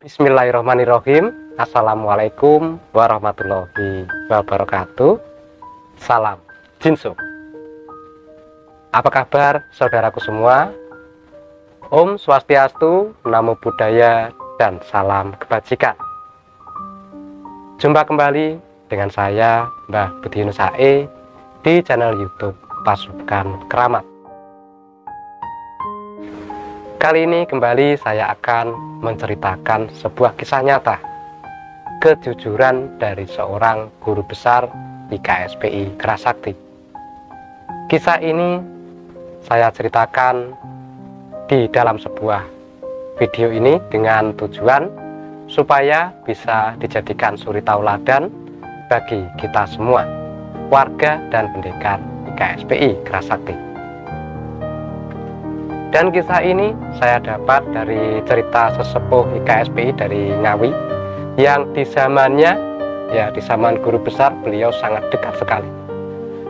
Bismillahirrahmanirrahim. Assalamualaikum warahmatullahi wabarakatuh. Salam Jinso. Apa kabar saudaraku semua? Om Swastiastu, Namo Buddhaya, dan salam kebajikan. Jumpa kembali dengan saya Mbah Budi Yunus HE di channel YouTube Pasukan Keramat. Kali ini kembali saya akan menceritakan sebuah kisah nyata kejujuran dari seorang guru besar IKSPI Kerasakti. Kisah ini saya ceritakan di dalam sebuah video ini dengan tujuan supaya bisa dijadikan suri tauladan bagi kita semua, warga dan pendekar IKSPI Kerasakti. Dan kisah ini saya dapat dari cerita sesepuh IKSPI dari Ngawi yang di zamannya, ya di zaman guru besar, beliau sangat dekat sekali.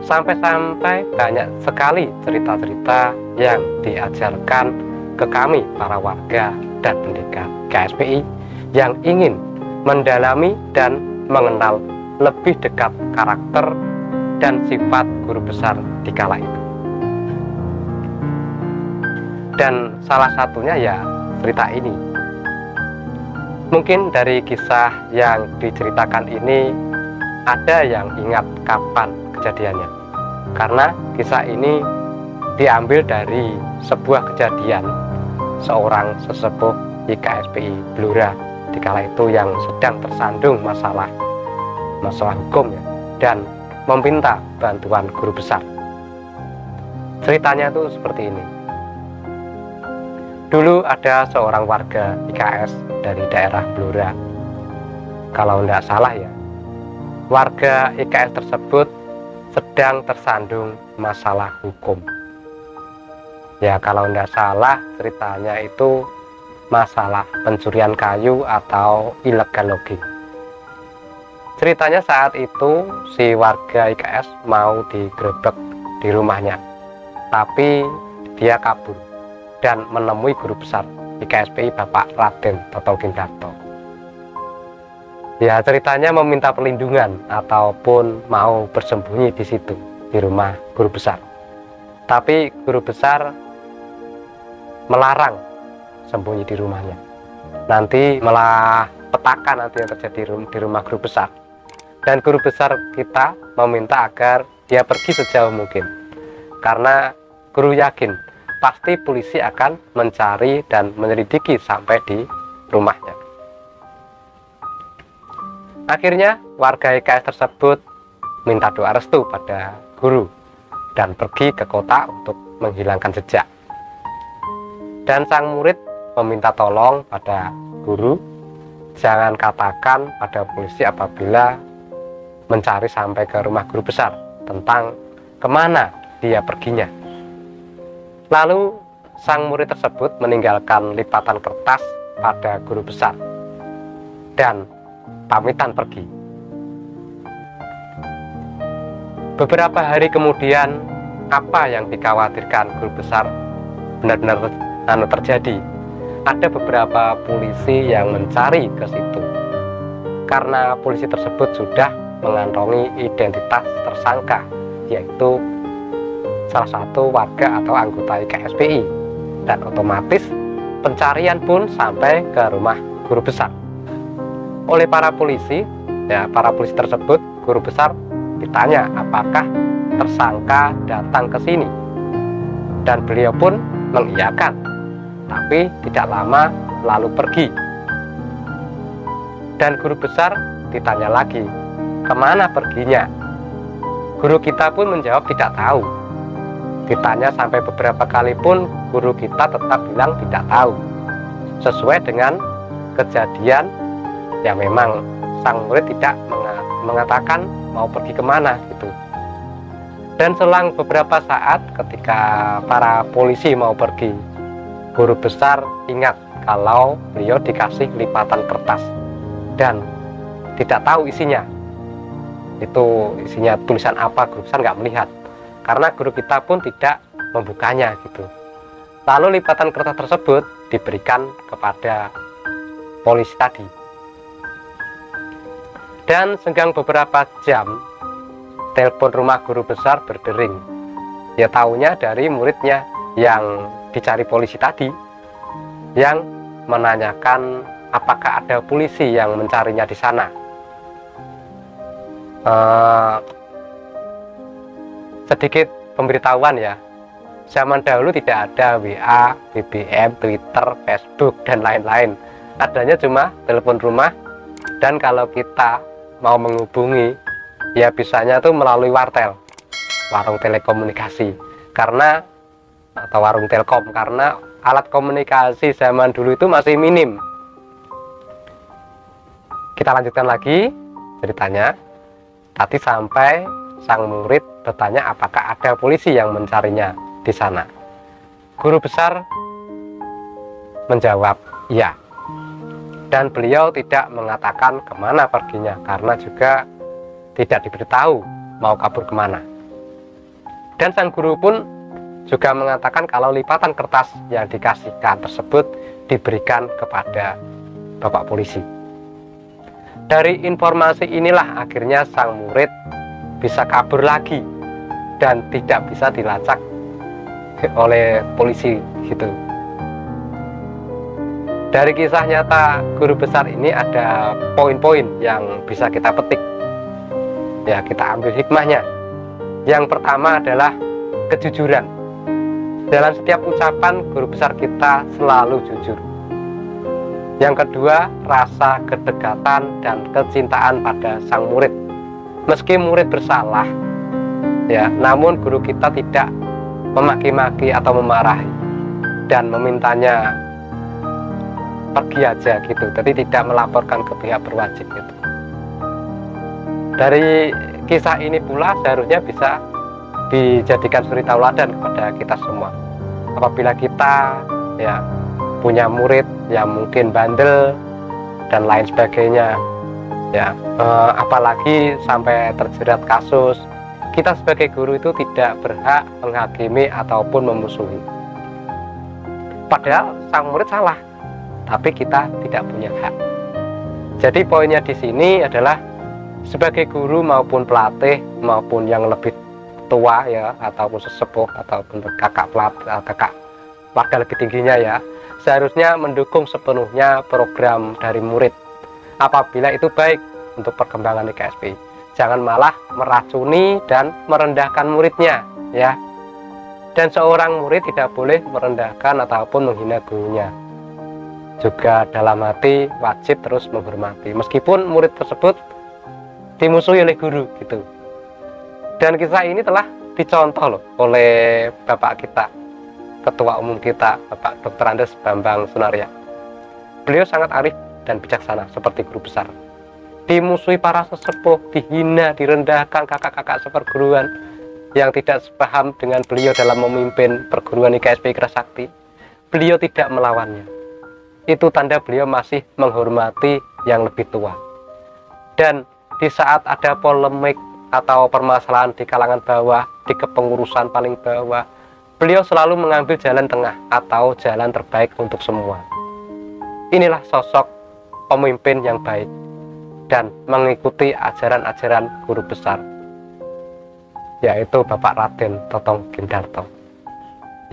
Sampai-sampai banyak sekali cerita-cerita yang diajarkan ke kami para warga dan pendekar IKSPI yang ingin mendalami dan mengenal lebih dekat karakter dan sifat guru besar di kala itu. Dan salah satunya ya cerita ini. Mungkin dari kisah yang diceritakan ini ada yang ingat kapan kejadiannya, karena kisah ini diambil dari sebuah kejadian seorang sesepuh IKSPI Blora di kala itu yang sedang tersandung masalah hukum ya, dan meminta bantuan guru besar. Ceritanya itu seperti ini. Dulu ada seorang warga IKS dari daerah Blora. Kalau tidak salah ya, warga IKS tersebut sedang tersandung masalah hukum. Ya kalau tidak salah ceritanya itu masalah pencurian kayu atau illegal logging. Ceritanya saat itu si warga IKS mau digerebek di rumahnya, tapi dia kabur dan menemui guru besar IKSPI Bapak Raden Toto Kindarto. Ya ceritanya meminta perlindungan ataupun mau bersembunyi di situ di rumah guru besar. Tapi guru besar melarang sembunyi di rumahnya. Nanti malah petaka nanti yang terjadi di rumah guru besar. Dan guru besar kita meminta agar dia pergi sejauh mungkin, karena guru yakin pasti polisi akan mencari dan menyelidiki sampai di rumahnya. Akhirnya warga IKS tersebut minta doa restu pada guru dan pergi ke kota untuk menghilangkan jejak. Dan sang murid meminta tolong pada guru, jangan katakan pada polisi apabila mencari sampai ke rumah guru besar tentang kemana dia perginya. Lalu sang murid tersebut meninggalkan lipatan kertas pada guru besar dan pamitan pergi. Beberapa hari kemudian, apa yang dikhawatirkan guru besar benar-benar terjadi. Ada beberapa polisi yang mencari ke situ, karena polisi tersebut sudah mengantongi identitas tersangka, yaitu salah satu warga atau anggota IKSPI, dan otomatis pencarian pun sampai ke rumah guru besar. Oleh para polisi tersebut, guru besar ditanya apakah tersangka datang ke sini, dan beliau pun mengiyakan, tapi tidak lama lalu pergi. Dan guru besar ditanya lagi, kemana perginya? Guru kita pun menjawab tidak tahu. Ditanya sampai beberapa kali pun guru kita tetap bilang tidak tahu, sesuai dengan kejadian yang memang sang murid tidak mengatakan mau pergi kemana gitu. Dan selang beberapa saat ketika para polisi mau pergi, guru besar ingat kalau beliau dikasih lipatan kertas dan tidak tahu isinya. Itu isinya tulisan apa, guru besar nggak melihat, karena guru kita pun tidak membukanya gitu. Lalu lipatan kertas tersebut diberikan kepada polisi tadi. Dan senggang beberapa jam, telepon rumah guru besar berdering. Ya taunya dari muridnya yang dicari polisi tadi, yang menanyakan apakah ada polisi yang mencarinya di sana. Sedikit pemberitahuan ya, zaman dahulu tidak ada WA, BBM, Twitter, Facebook, dan lain-lain. Adanya cuma telepon rumah, dan kalau kita mau menghubungi, ya bisanya tuh melalui wartel, warung telekomunikasi, atau warung telkom, karena alat komunikasi zaman dulu itu masih minim. Kita lanjutkan lagi ceritanya. Tadi sampai sang murid bertanya apakah ada polisi yang mencarinya di sana. Guru besar menjawab iya, dan beliau tidak mengatakan kemana perginya, karena juga tidak diberitahu mau kabur kemana. Dan sang guru pun juga mengatakan kalau lipatan kertas yang dikasihkan tersebut diberikan kepada bapak polisi. Dari informasi inilah akhirnya sang murid bisa kabur lagi dan tidak bisa dilacak oleh polisi gitu. Dari kisah nyata guru besar ini ada poin-poin yang bisa kita petik. Ya, kita ambil hikmahnya. Yang pertama adalah kejujuran. Dalam setiap ucapan guru besar kita selalu jujur. Yang kedua, rasa kedekatan dan kecintaan pada sang murid. Meski murid bersalah, ya, namun guru kita tidak memaki-maki atau memarahi dan memintanya pergi aja gitu. Jadi tidak melaporkan ke pihak berwajib gitu. Dari kisah ini pula seharusnya bisa dijadikan suri tauladan kepada kita semua. Apabila kita ya punya murid yang mungkin bandel dan lain sebagainya, ya apalagi sampai terjerat kasus, kita sebagai guru itu tidak berhak menghakimi ataupun memusuhi. Padahal sang murid salah, tapi kita tidak punya hak. Jadi poinnya di sini adalah sebagai guru maupun pelatih maupun yang lebih tua ya, ataupun sesepuh ataupun kakak pelatih, kakak warga lebih tingginya ya, seharusnya mendukung sepenuhnya program dari murid apabila itu baik untuk perkembangan IKSP. Jangan malah meracuni dan merendahkan muridnya ya. Dan seorang murid tidak boleh merendahkan ataupun menghina gurunya. Juga dalam hati wajib terus menghormati meskipun murid tersebut dimusuhi oleh guru gitu. Dan kisah ini telah dicontoh loh oleh bapak kita, ketua umum kita, Bapak Dr. Andes Bambang Sunaria. Beliau sangat arif dan bijaksana seperti guru besar. Dimusuhi para sesepuh, dihina, direndahkan kakak-kakak seperguruan yang tidak sepaham dengan beliau dalam memimpin perguruan IKSP Ikra Sakti. Beliau tidak melawannya. Itu tanda beliau masih menghormati yang lebih tua. Dan di saat ada polemik atau permasalahan di kalangan bawah, di kepengurusan paling bawah, beliau selalu mengambil jalan tengah atau jalan terbaik untuk semua. Inilah sosok pemimpin yang baik dan mengikuti ajaran-ajaran guru besar, yaitu Bapak Raden Totong Gindarto.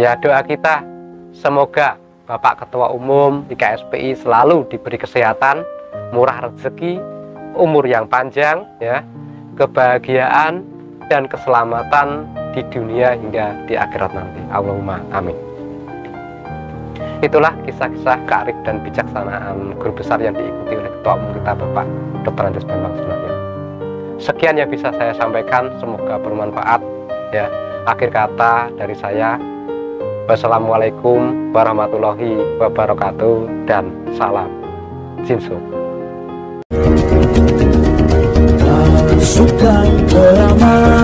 Ya, doa kita semoga Bapak Ketua Umum IKSPI selalu diberi kesehatan, murah rezeki, umur yang panjang, ya, kebahagiaan dan keselamatan di dunia hingga di akhirat nanti. Allahumma amin. Itulah kisah-kisah kearif dan bijaksanaan guru besar yang diikuti oleh Ketua Umum kita Bapak Dr. Andes Bambang Sunaria. Sekian yang bisa saya sampaikan, semoga bermanfaat ya. Akhir kata dari saya, wassalamualaikum warahmatullahi wabarakatuh dan salam Jinsu. Suka beramai